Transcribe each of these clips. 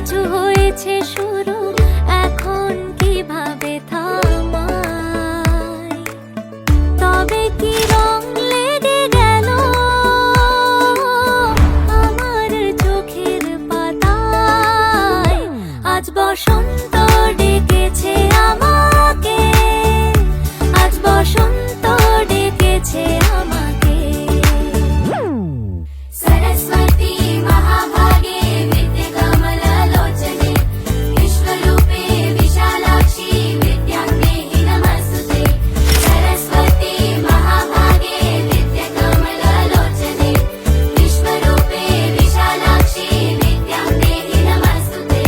কিছু হয়েছে শুরু, এখন কিভাবে থামাই? তবে কি রং লেগে গেল আমার চোখের পাতায়? আজ বসন্ত ডেকেছে আমাকে, আজ বসন্ত ডেকেছে আমাকে। সরস্বতী মহাভাগে বিদ্যে কমললোচনে, বিশ্বরূপে বিশালাক্ষী বিদ্যাঙ্গেহি নমস্তুতে। সরস্বতী মহাভাগে বিদ্যে কমললোচনে, বিশ্বরূপে বিশালাক্ষী বিদ্যাঙ্গেহি নমস্তুতে।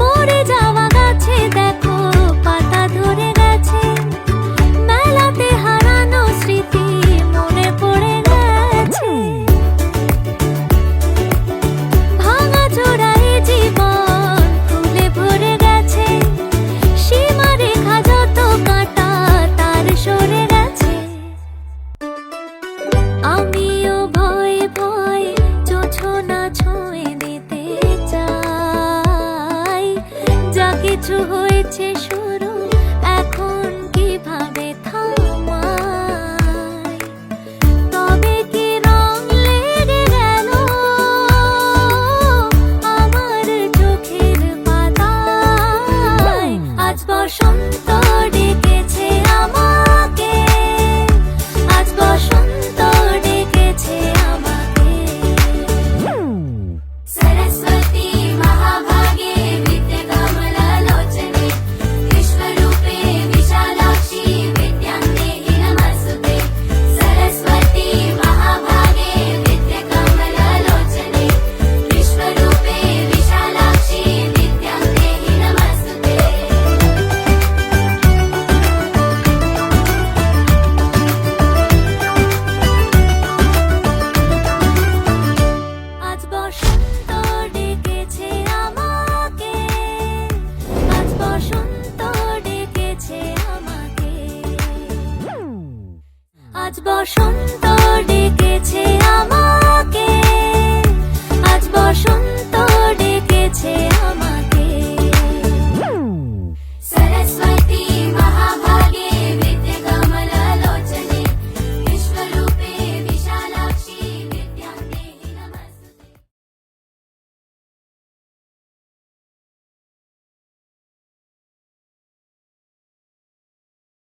মরে যাওয়া গাছে দেখো পাতা ধরে গেছে, মেলাতে হারানো স্মৃতি মনে পড়ে গেছে। ভাঙা চোরাই জীবন ফুলে ভরে গেছে, সীমারেখা যত কাঁটা তার সরে গেছে। আমিও ভয়ে ভয়ে জোছনা ছুঁয়ে দিতে চাই। যা কিছু হয়েছে শুরু, এখন কিভাবে থামাই? তবে কি রং লেগে গেল আমার চোখের পাতায়? আজ বসন্ত ডেকেছে আমাকে, আজ বসন্ত ডেকেছে আমাকে। সরস্বতী মহাভাগে বিদ্যে কমললোচনে, বিশ্বরূপে বিশালাক্ষী বিদ্যাঙ্গেহি নমস্তুতে। সরস্বতী মহাভাগে বিদ্যে কমললোচনে, বিশ্বরূপে বিশালাক্ষী বিদ্যাঙ্গেহি নমস্তুতে। আজ বসন্ত ডেকেছে আমাকে, আজ বসন্ত ডেকেছে আমাকে। আজ বসন্ত ডেকেছে আমাকে, আজ বসন্ত ডেকেছে আমাকে।